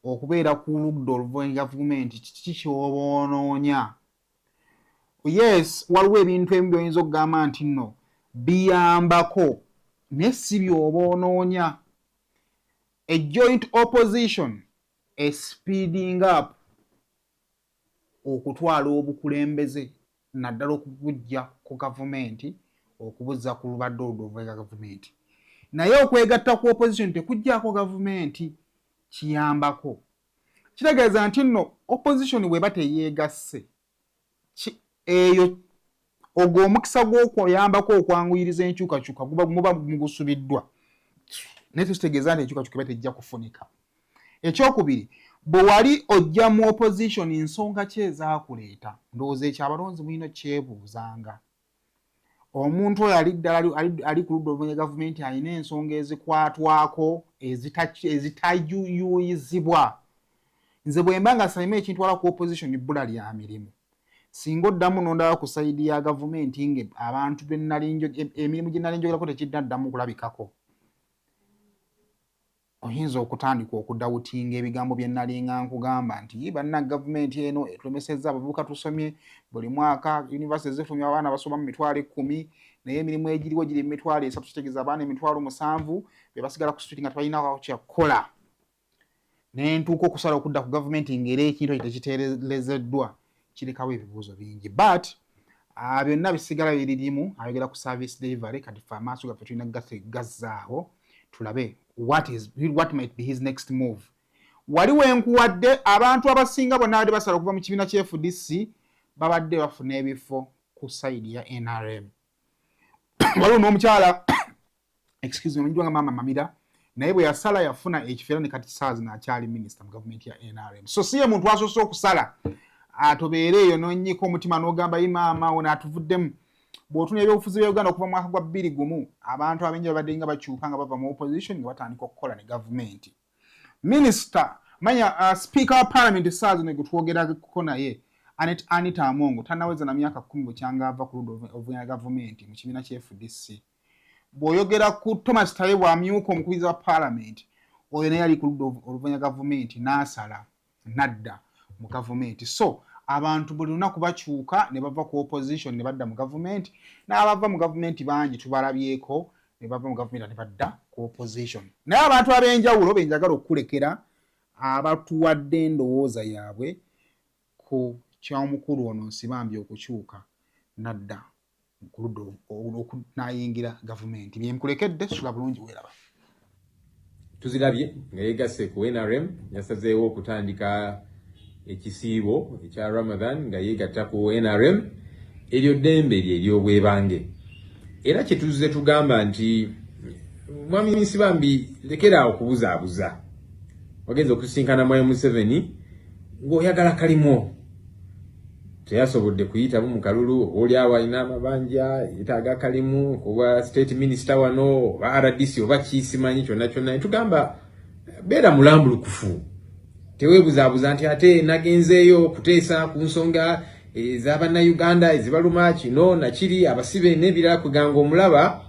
[SPEAKER 2] okubeera ku ludda oluvuganya gavumenti kiki ky'oboonoonya. Yes, waliwo ebintu ebimu by'oyinza okugamba nti nno biyambako naye si by'oboonoonya. A joint opposition speeding up okutwala obukulembeze naddala okubujja ku gavumenti okubuzza ku lubadde olwo oluvuganya gavumenti. Naye okwegatta ku opposition tekuggyako gavumenti kiyambako. Kitegeeza nti nno opposition bw'eba teyeegasse eyo ogwo omukisa gw'okuyambako okwanguyiriza enkyukakyuka muba mugusubiddwa. Naye tekitegeeza nti enkyukakyuka eba tejja kufunika. Ekyokubiri, bwe wali ojja mu opposition ensonga ki ezaakuleeta ndowooza ekyo abalonzi mulina kyebuuzanga. Omuntu oyo ali ku ludda oluvuganya gavumenti alina ensonga ezikwatwako ezitayuyizibwa. Nze bwe mba nga salima ekintwala ku opposition bbula lya mirimu. Singa oddamu n'ondaba ku sayidi ya gavumenti abantu emirimu gye nali njogerako tekiddaddamu kulabikako. Oyinza okutandika okudawutinga ebigambo bye nali nga nkugamba nti banna gavumenti eno etulemesezza abavubuka tusomye buli mwaka university zifumya abaana basoma mu 10,000 naye emirimu egiriwo giri mu 3,000 kitegeeza abaana 7,000 be basigala ku street nga tebalina kyakukola. N'entuuka okusala okudda ku gavumenti ng'era ekintu ekyo tekiteerezeddwa kirekawo ebibuuzo bingi. But byonna bisigala biririmu ayogera ku service delivery. Kati fe amaaso gaffe tulina gazzaawo tulabe what might be his next move. Waliwo enkuwadde abantu abasinga bonna abadde basala okuva mu kibiina kya FDC babadde bafuna ebifo ku sayidi ya NRM. Waliwo n'omukyala excuse me nga Mama Mamira naye bwe yasala yafuna ekifo era ne kati saazi n'akyali minisita mu gavumenti ya NRM. So si ye muntu asoose okusala atobeere eyo n'onnyika omutima n'ogamba ye maama ono atuvuddemu. Bw'otunula ebyobufuzi bya Uganda okuva mu mwaka gwa 2 gumu abantu abengi babadde nga bakyuka nga bava mu opposition nga batandika okukola ne gavumenti. Minisita manya speaker wa parliament saazi ne gutwogerako naye Anita Amongo tannaweza na myaka 10 bukyanga ava ku ludda oluvuganya gavumenti mu kibiina kya FDC. Bw'oyogera ku Thomas Tayebwa amyuka omukubiriza wa parliament oyo naye ali ku ludda oluvuganya gavumenti n'asala nadda mu gavumenti. So abantu buli lunaku bakyuka ne bava ku opposition ne badda mu gavumenti n'abava mu gavumenti bangi tubalabyeko ne bava mu gavumenti ne badda ku opposition. Naye abantu ab'enjawulo benjagala okukulekera abatuwadde endowooza yaabwe ku kyamukulu ono nsibambi okukyuka nadda ku ludda n'ayingira gavumenti. Bye nkulekedde sula bulungi weeraba.
[SPEAKER 8] Tuzirabye nga yeegasse ku NRM yasazeewo okutandika ekisiibo ekya Ramadan nga yeegatta ku NRM eryo ddembe ery'obwebange. Era kyetuze tugamba nti Mwami Musibambi lekera okubuzaabuza. Wagenza okusisinkana Mwami Museveni ng'oyagala kalimo. Teyasobodde kuyitamu mu kalulu oli awo alina amabanja yetaaga kalimu kuba state minister wano oba RDC oba kisimanyi kyonna tugamba beera mulambulukufu. Teweebuzaabuza nti ate nagenzeeyo okuteesa ku nsonga ez'Abannayuganda ezibaluma kino nakiri abasibe n'ebirala kuganga omulaba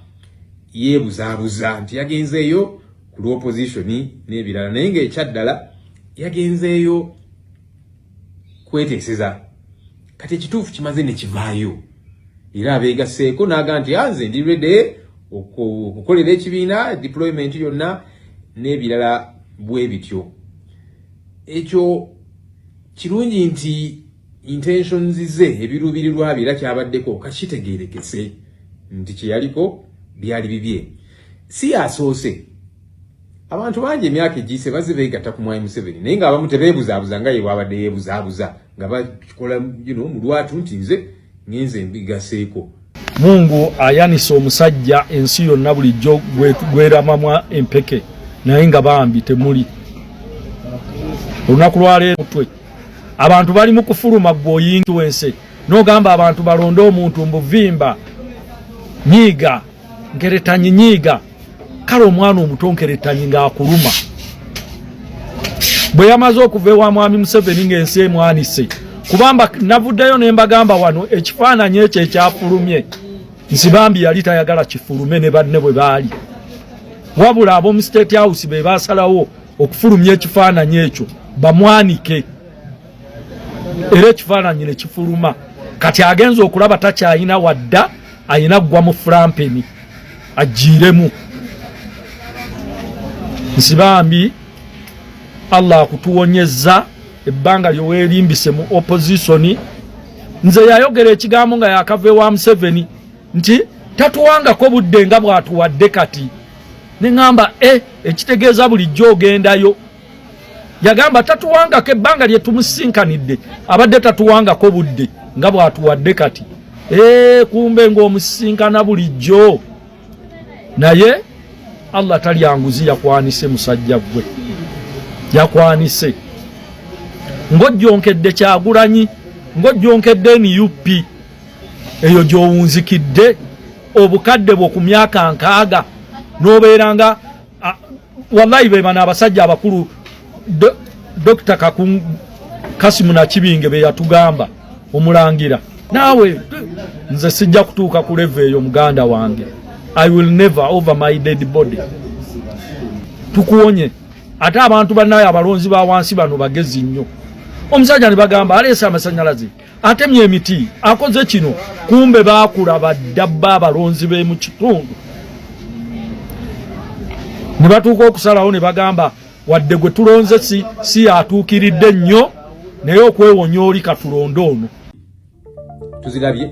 [SPEAKER 8] yeebuzaabuza nti yagenzeeyo ku opposition n'ebirala naye ng'ekyaddala yagenzeeyo kweteeseza. Kati ekituufu kimaze ne kivaayo. Era abeegaseeko n'aga nti nze ndi ready okukolera ekibiina deployment yonna n'ebirala bwe bityo. Ekyo kirungi nti intentions ze ebiruubirirwa bira kyabaddeko kakitegeerekese nti kyeyaliko byali bibye. Si asoose abantu bangi emyaka egiyise bazze beegatta ku Mwami Museveni naye ng'abamu tebeebuzaabuza nga ye bwabadde yeebuzaabuza nga bakikola mu lwatu nti nze ngenze mbigaseeko.
[SPEAKER 3] Mungu ayanise omusajja ensi yonna bulijjo gweramamwa empeke naye nga bambi temuli. Olunaku lwaleero mutwe abantu bali mu kufuluma gwoyingiwense n'ogamba abantu balonde omuntu mbuvimba nyiiga nkeretanyi nyiiga kale omwana omuto nkeretanyi ng'akuluma. Bwe yamaze okuva ewa Mwami Museveni ng'ensi emwanise kubamba navuddeyo ne mbagamba wano ekifaananyi ekyo ekyafulumye Musibambi yali tayagala kifulume ne banne bwe baali wabula ab'omu State House be baasalawo okufulumya ekifaananyi ekyo bamwanike era ekifaananyi ne kifuluma. Kati agenza okulaba takyayina wadda ayina ggwa mu fulampeni agiiremu. Musibambi Allah akutuwonyezza ebbanga lyoweerimbise mu opposition. Nze yayogera ekigambo nga yakava ewa Museveni nti tatuwangako budde nga bwatuwadde kati. Ne ngamba ekitegeeza bulijjo ogendayo. Yagamba tatuwangako ebbanga lye tumusinkanidde abadde tatuwangako budde nga bwatuwadde kati. Kumbe ng'omusinkana bulijjo. Naye Allah talyanguzi yakwanise musajja gwe. Yakwanise. Ng'ojjonkedde Kyagulanyi, ng'ojjonkedde NUP. Eyo gy'owunzikidde obukadde bwo ku myaka 6 n'obeeranga wallahi be bana abasajja abakulu Dr. Kasimu na Kibinge be yatugamba omulangira. Naawe nze sijja kutuuka ku level eyo muganda wange. I will never over my dead body. Tukuonye ate abantu bannaye abalonzi ba wansi bano bagezi nnyo. Omusajja ne bagamba aleesa amasanyalaze atemye emiti akoze kino kumbe baakulaba dabba abalonzi be mu kitundu. Ne batuuka okusalawo ne bagamba wadde gwe tulonze si atuukiridde nnyo naye okwewonya oli katulonde ono.
[SPEAKER 8] Tuzirabye